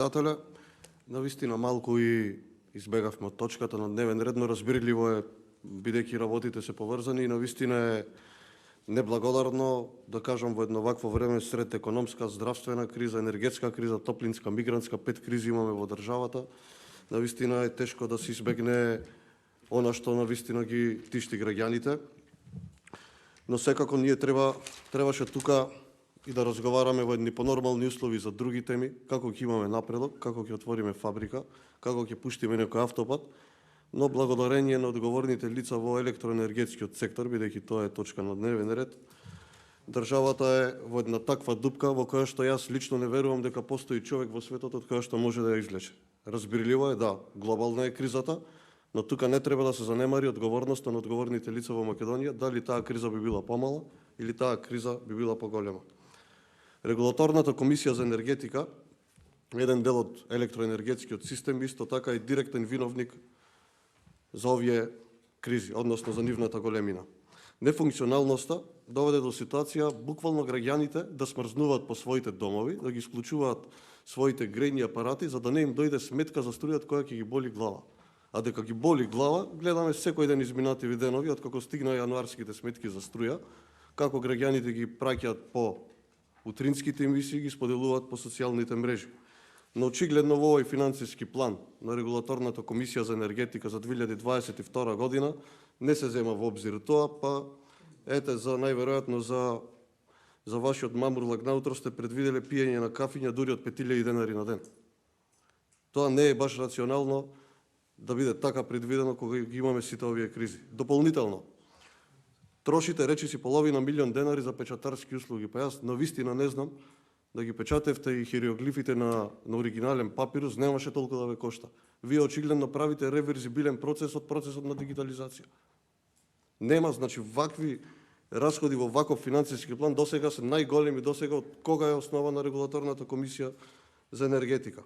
председателя. Навистина малку и избегавме од точката на дневен ред, но разбирливо е, бидејќи работите се поврзани, и навистина е неблагодарно, да кажам, во едно вакво време сред економска, здравствена криза, енергетска криза, топлинска, мигрантска, 5 кризи имаме во државата. Навистина е тешко да се избегне она што навистина ги тишти граѓаните. Но секако ние требаше тука и да разговараме во едни понормални услови за други теми, како ќе имаме напредок, како ќе отвориме фабрика, како ќе пуштиме некој автопат, но благодарение на одговорните лица во електроенергетскиот сектор, бидејќи тоа е точка на дневен ред, државата е во една таква дупка во која што јас лично не верувам дека постои човек во светот од која што може да ја извлече. Разбирливо е, да, глобална е кризата, но тука не треба да се занемари одговорноста на одговорните лица во Македонија, дали таа криза би била помала или таа криза би била поголема. Регулаторната комисија за енергетика, еден дел од електроенергетскиот систем, исто така е директен виновник за овие кризи, односно за нивната големина. Нефункционалноста доведе до ситуација буквално граѓаните да смрзнуваат по своите домови, да ги исклучуваат своите грејни апарати, за да не им дојде сметка за струјата која ќе ги боли глава. А дека ги боли глава, гледаме секој ден изминативи денови, откако стигна јануарските сметки за струја, како граѓаните ги праќаат по утринските емисии, ги споделуваат по социјалните мрежи. Но очигледно во овој финансиски план на Регулаторната комисија за енергетика за 2022 година не се зема во обзир тоа, па ете за најверојатно за вашиот мамурлак наутро сте предвиделе пиење на кафиња дури од 5000 денари на ден. Тоа не е баш рационално да биде така предвидено кога ги имаме сите овие кризи. Дополнително, трошите речиси половина милион денари за печатарски услуги. Па јас навистина не знам, да ги печатевте и хиероглифите на оригинален папирус, немаше толку да ве кошта. Вие очигледно правите реверзибилен процес од процесот на дигитализација. Нема, значи, вакви расходи во ваков финансиски план досега се најголеми досега од кога е основана Регулаторната комисија за енергетика.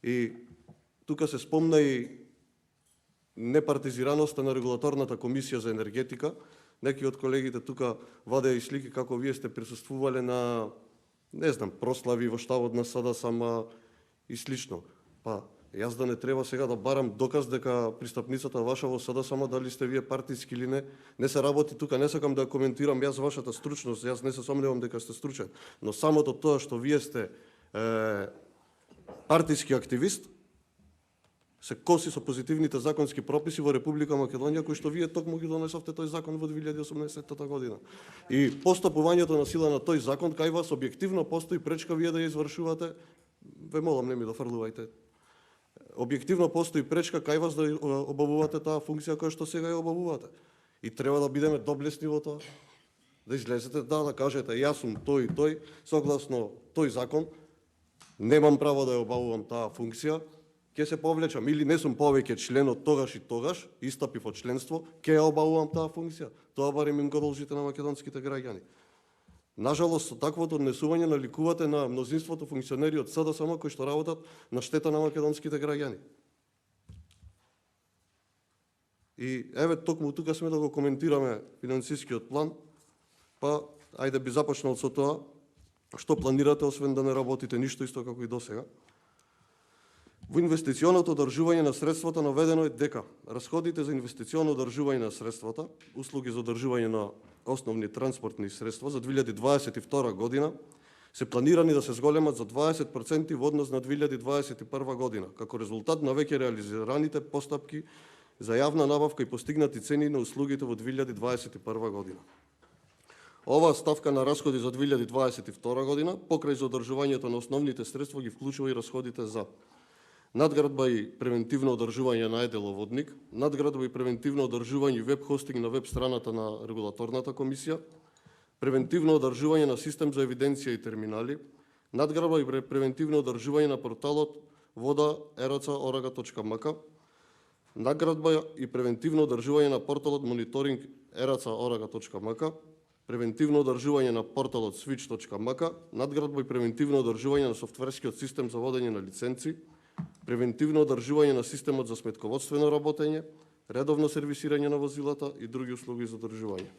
И тука се спомна и непартизираноста на Регулаторната комисија за енергетика. Неки од колегите тука вадеа и слики како вие сте присуствувале на, не знам, прослави во штабот на СДСМ и слично. Па, јас да не треба сега да барам доказ дека пристапницата ваша во СДСМ дали сте вие партиски или не се работи тука, не сакам да коментирам јас вашата стручност, јас не се сомневам дека сте стручен, но самото тоа што вие сте партиски активист, се коси со позитивните законски прописи во Република Македонија, кои што вие токму ги донесовте тој закон во 2018 година. И постапувањето на сила на тој закон, кај вас објективно постои пречка вие да ја извршувате, ве молам не ми дофрлувајте. Објективно постои пречка кај вас да обавувате таа функција која што сега ја обавувате. И треба да бидеме доблесни во тоа. Да излезете, да кажете, јас сум тој и тој, согласно тој закон, немам право да ја обавувам таа функција, ќе се повлечам или не сум повеќе член од тогаш и тогаш, истапив од членство, ќе ја обавувам таа функција. Тоа барем им го должите на македонските граѓани. Нажалост, со таквото однесување наликувате на мнозинството функционери од СДСМ кои што работат на штета на македонските граѓани. И еве токму тука сме да го коментираме финансискиот план, па ајде би започнал со тоа што планирате освен да не работите ништо исто како и досега. Во инвестиционото одржување на средствата наведено е дека расходите за инвестиционо одржување на средствата, услуги за одржување на основни транспортни средства за 2022 година се планирани да се зголемат за 20% во однос на 2021 година, како резултат на веќе реализираните постапки за јавна набавка и постигнати цени на услугите во 2021 година. Оваа ставка на расходи за 2022 година, покрај за одржувањето на основните средства, ги вклучува и расходите за надградба и превентивно одржување на еделоводник, надградба и превентивно одржување и веб-хостинг на веб страната на Регулаторната комисија, превентивно одржување на систем за евиденција и терминали, надградба и превентивно одржување на порталот voda.eraca.org.mk, надградба и превентивно одржување на порталот мониторинг eraca.org.mk, превентивно одржување на порталот switch.mk, надградба и превентивно одржување на софтверскиот систем за водење на лиценци, превентивно одржување на системот за сметководствено работење, редовно сервисирање на возилата и други услуги за одржување.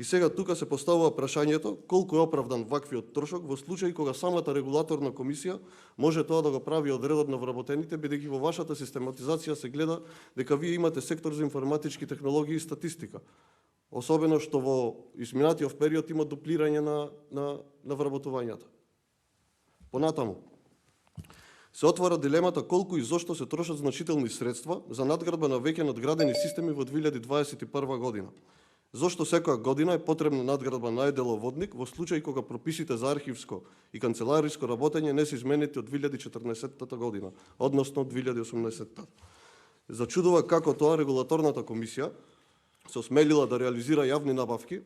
И сега тука се поставува прашањето колку е оправдан ваквиот трошок во случај кога самата регулаторна комисија може тоа да го прави од редот на вработените, бидејќи во вашата систематизација се гледа дека вие имате сектор за информатички технологии и статистика. Особено што во изминатиот период има дуплирање на вработувањата. Понатаму се отвара дилемата колку и зошто се трошат значителни средства за надградба на веќе надградени системи во 2021 година. Зошто секоја година е потребна надградба на деловодник во случај кога прописите за архивско и канцелариско работење не се изменети од 2014 година, односно 2018. Зачудува како тоа регулаторната комисија се осмелила да реализира јавни набавки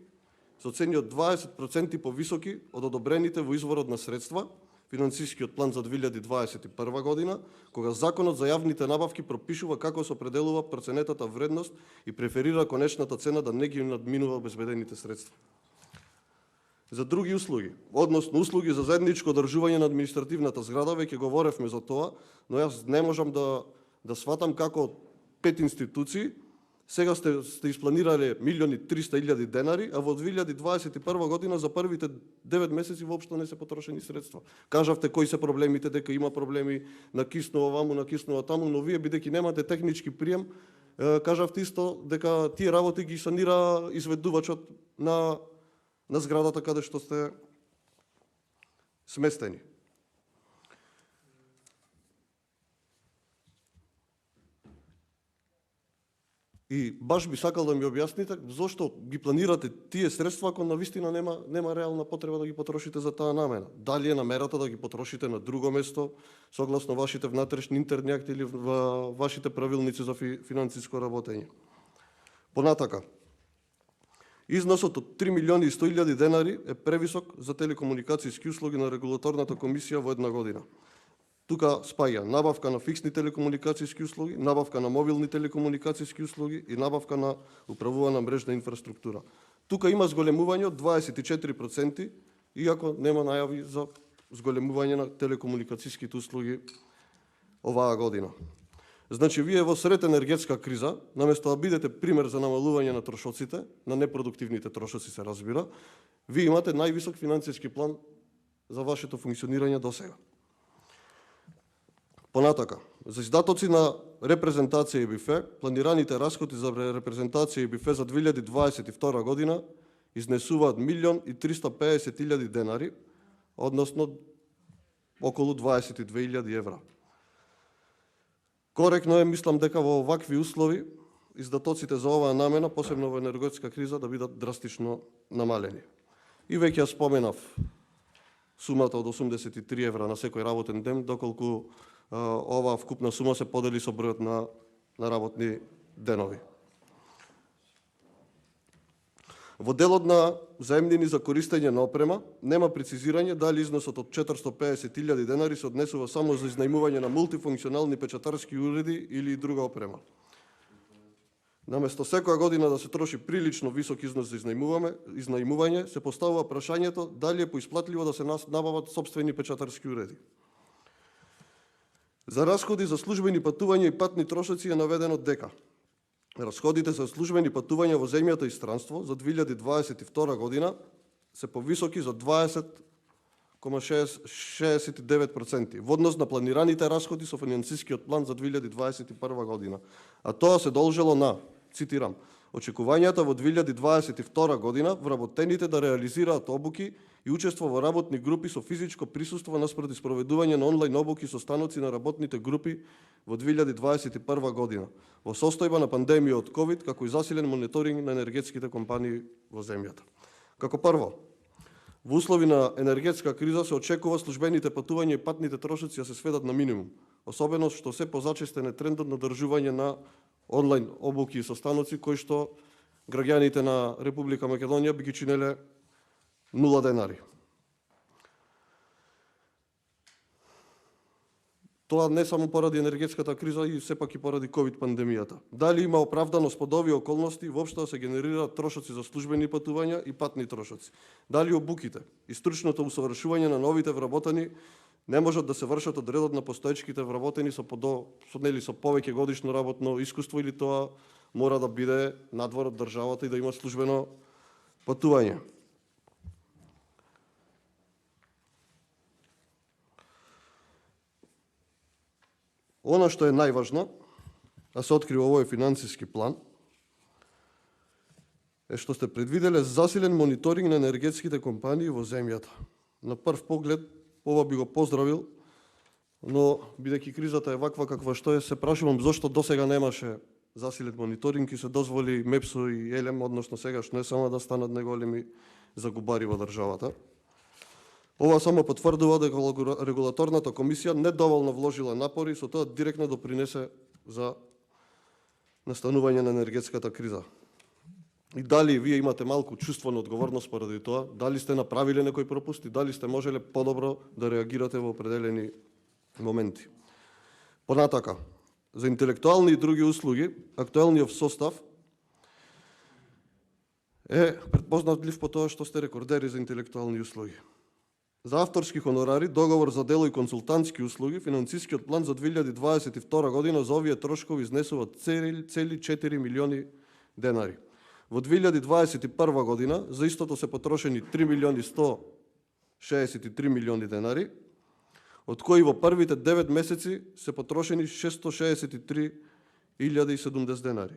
со цени од 20% повисоки од одобрените во изворот на средства, финансискиот план за 2021 година, кога Законот за јавните набавки пропишува како се определува проценетата вредност и преферира конечната цена да не ги надминува обезбедените средства. За други услуги, односно услуги за заедничко одржување на административната зграда, веќе говоревме за тоа, но јас не можам да сватам како 5 институции сега сте испланирале 1.300.000 денари, а во 2021 година за првите 9 месеци воопшто не се потрошени средства. Кажавте кои се проблемите, дека има проблеми, накиснува ваму, накиснува таму, но вие бидејќи немате технички прием, кажавте исто дека тие работи ги санира изведувачот на зградата каде што сте сместени. И баш би сакал да ми објасните зошто ги планирате тие средства ако навистина нема реална потреба да ги потрошите за таа намена. Дали е намерата да ги потрошите на друго место, согласно вашите внатрешни интерни акти или вашите правилници за финансиско работење. Понатака, износот од 3.100.000 денари е превисок за телекомуникацијски услуги на регулаторната комисија во една година. Тука спаѓа набавка на фиксни телекомуникацијски услуги, набавка на мобилни телекомуникацијски услуги и набавка на управувана мрежна инфраструктура. Тука има зголемување од 24%, иако нема најави за зголемување на телекомуникацијските услуги оваа година. Значи, вие во сред енергетска криза, наместо да бидете пример за намалување на трошоците, на непродуктивните трошоци се разбира, вие имате највисок финансиски план за вашето функционирање до сега. Понатака, за издатоци на репрезентација и бифе, планираните расходи за репрезентација и бифе за 2022 година изнесуваат 1.350.000 денари, односно околу 22.000 евра. Коректно е, мислам дека во овакви услови издатоците за оваа намена, посебно во енергетска криза, да бидат драстично намалени. И веќе ја споменав сумата од 83 евра на секој работен ден, доколку оваа вкупна сума се подели со бројот на работни денови. Во делот на заемнини за користење на опрема нема прецизирање дали износот од 450.000 денари се однесува само за изнајмување на мултифункционални печатарски уреди или друга опрема. Наместо секоја година да се троши прилично висок износ за изнајмување, се поставува прашањето дали е поисплатливо да се набават сопствени печатарски уреди. За расходи за службени патувања и патни трошоци е наведено дека расходите за службени патувања во земјата и странство за 2022 година се повисоки за 20,69% во однос на планираните расходи со финансискиот план за 2021 година. А тоа се должело на, цитирам, очекувањата во 2022 година вработените да реализираат обуки и учество во работни групи со физичко присуство наспроти спроведување на онлайн обуки со станоци на работните групи во 2021 година, во состојба на пандемија од COVID, како и засилен мониторинг на енергетските компании во земјата. Како прво, во услови на енергетска криза се очекува службените патувања и патните трошоци да се сведат на минимум, особено што се позачестен е трендот на држување на онлайн обуки со станоци кои што граѓаните на Република Македонија би ги чинеле 0 денари. Тоа не само поради енергетската криза и сепак и поради COVID пандемијата. Дали има оправданост под овие околности воопшто да се генерираат трошоци за службени патувања и патни трошоци? Дали обуките и стручното усовршување на новите вработени не можат да се вршат од редот на постоечките вработени со повеќе годишно работно искуство или тоа мора да биде надвор од државата и да има службено Патување. Она што е најважно, а се открива овој финансиски план, е што сте предвиделе засилен мониторинг на енергетските компании во земјата. На прв поглед, ова би го поздравил, но бидејќи кризата е ваква каква што е, се прашувам зошто досега немаше засилен мониторинг и се дозволи МЕПСО и ЕЛЕМ, односно сегаш не само да станат најголеми загубари во државата. Ова само потврдува дека регулаторната комисија недоволно вложила напори и со тоа директно допринесе за настанување на енергетската криза. И дали вие имате малку чувство на одговорност поради тоа, дали сте направиле некои пропусти, дали сте можеле подобро да реагирате во определени моменти. Понатака, за интелектуални и други услуги, актуелниот состав е предпознатлив по тоа што сте рекордери за интелектуални услуги. За авторски хонорари, договор за дело и консултантски услуги, финансискиот план за 2022 година за овие трошкови изнесува цели 4 милиони денари. Во 2021 година за истото се потрошени 3 милиони 163 милиони денари, од кои во првите 9 месеци се потрошени 663.070 денари.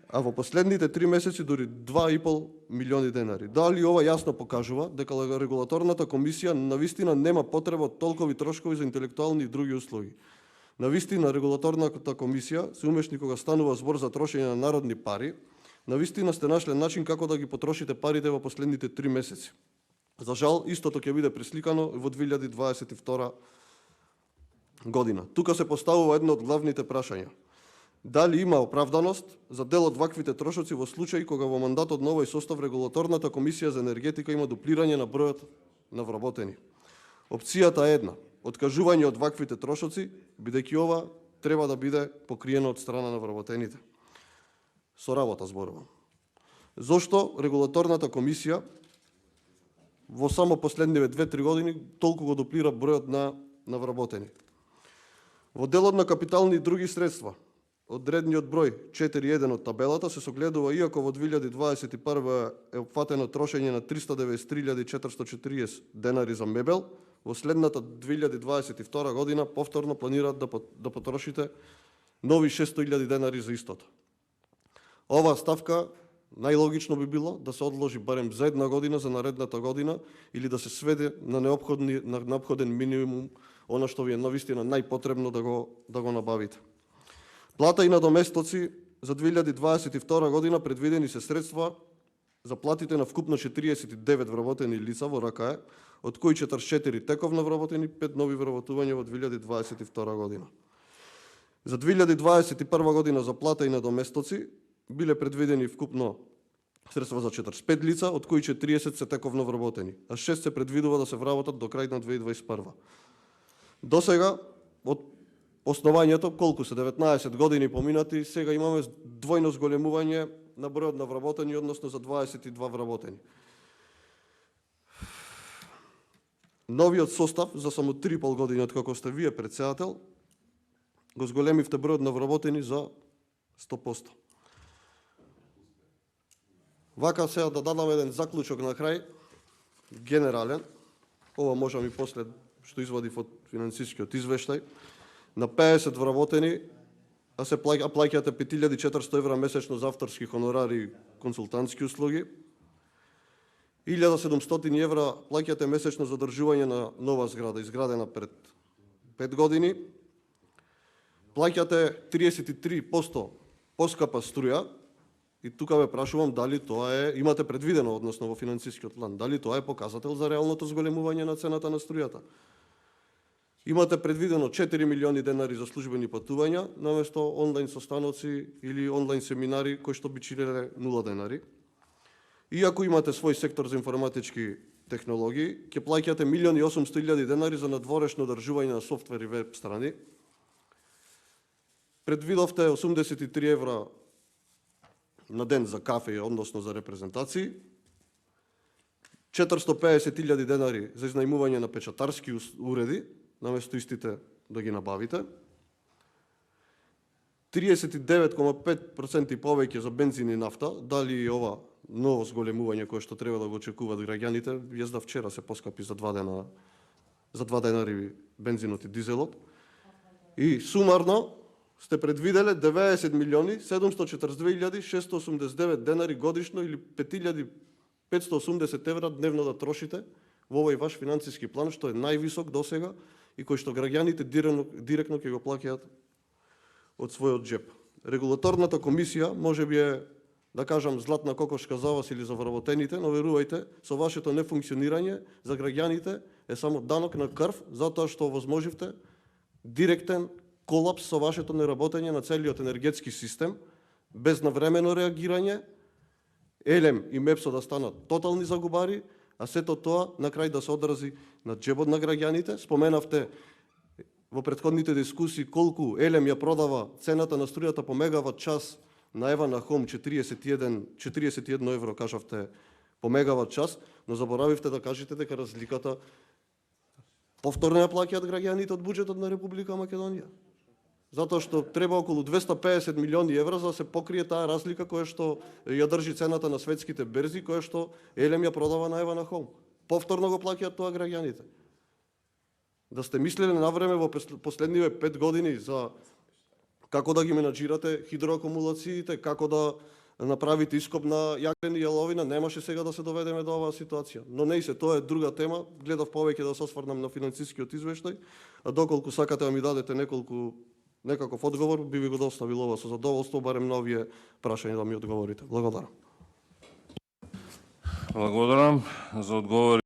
А во последните 3 месеци дури 2,5 милиони денари. Дали ова јасно покажува дека регулаторната комисија навистина нема потреба од толкови трошкови за интелектуални и други услуги. Навистина регулаторната комисија се умешни кога станува збор за трошење на народни пари, навистина сте нашле начин како да ги потрошите парите во последните 3 месеци. За жал, истото ќе биде пресликано во 2022 година. Тука се поставува едно од главните прашања. Дали има оправданост за дел од ваквите трошоци во случај кога во мандатот на овој состав регулаторната комисија за енергетика има дуплирање на бројот на вработени? Опцијата е една: откажување од ваквите трошоци, бидејќи ова треба да биде покриено од страна на вработените. Со работа зборувам. Зошто регулаторната комисија во само последниве 2-3 години толку го дуплира бројот на вработени? Во делот на капитални и други средства, одредниот број 4.1 од табелата се согледува, иако во 2021 е опфатено трошење на 393.440 денари за мебел, во следната 2022 година повторно планираат да потрошите нови 600.000 денари за истото. Оваа ставка најлогично би било да се одложи барем за една година, за наредната година, или да се сведе на неопходен минимум, она што ви е навистина најпотребно да го набавите. Плата и надоместоци за 2022 година предвидени се средства за платите на вкупно 49 вработени лица во РКЕ, од кои 44 тековно вработени, 5 нови вработувања во 2022 година. За 2021 година за плата и надоместоци биле предвидени вкупно средства за 45 лица, од кои 40 се тековно вработени, а 6 се предвидува да се вработат до крај на 2021. До сега, од основањето, колку се 19 години поминати, сега имаме двојно зголемување на бројот на вработени, односно за 22 вработени. Новиот состав за само 3,5 години од како сте вие председател, го зголемивте бројот на вработени за 100%. Вака сега да дадам еден заклучок на крај, генерален, ова можам и после што извадив од финансискиот извештај, на 50 вработени, а се плаќате 5.400 евра месечно за авторски хонорари и консултантски услуги, 1.700 евра плаќате месечно за одржување на нова зграда, изградена пред 5 години, плаќате 33% поскапа струја, и тука ве прашувам дали тоа имате предвидено, односно во финансискиот план, дали тоа е показател за реалното зголемување на цената на струјата. Имате предвидено 4 милиони денари за службени патувања, наместо онлайн состаноци или онлайн семинари кои што би чинеле 0 денари. Иако имате свој сектор за информатички технологии, ќе плаќате 1.800.000 денари за надворешно одржување на софтвер и веб страни. Предвидовте 83 евра на ден за кафе, односно за репрезентации, 450.000 денари за изнајмување на печатарски уреди, наместо истите да ги набавите, 39,5% повеќе за бензин и нафта, дали ова ново зголемување кое што треба да го очекуваат граѓаните. Језда вчера се поскапи за 2 дена, за 2 денари бензинот и дизелот. И сумарно сте предвиделе 90.742.689 денари годишно или 5.580 евра дневно да трошите во овој ваш финансиски план, што е највисок досега и кој што граѓаните директно ќе го плаќаат од својот джеп. Регулаторната комисија можеби е, да кажам, златна кокошка за вас или за вработените, но верувајте, со вашето нефункционирање за граѓаните е само данок на крв, затоа што возможивте директен колапс со вашето неработење на целиот енергетски систем, без навремено реагирање, Елем и МЕПСО да станат тотални загубари, а сето тоа на крај да се одрази на джебот на граѓаните. Споменавте во претходните дискусии колку Елем ја продава цената на струјата по мегават час на Ева на Хом 41 евро, кажавте, по мегават час, но заборавивте да кажете дека разликата повторно ја плаќаат граѓаните од буџетот на Република Македонија. Затоа што треба околу 250 милиони евра за да се покрие таа разлика која што ја држи цената на светските берзи, која што Елем ја продава на Ева на Хом. Повторно го плаќаат тоа граѓаните. Да сте мислеле навреме во последниве 5 години за како да ги менаџирате хидроакумулациите, како да направите ископ на јаглен и јаловина, немаше сега да се доведеме до оваа ситуација. Но не и се, тоа е друга тема. Гледав повеќе да се осврнам на финансискиот извештај, а доколку сакате да ми дадете некаков одговор, би ви го доставил ова со задоволство, барем на овие прашања да ми одговорите. Благодарам. Благодарам за одговор.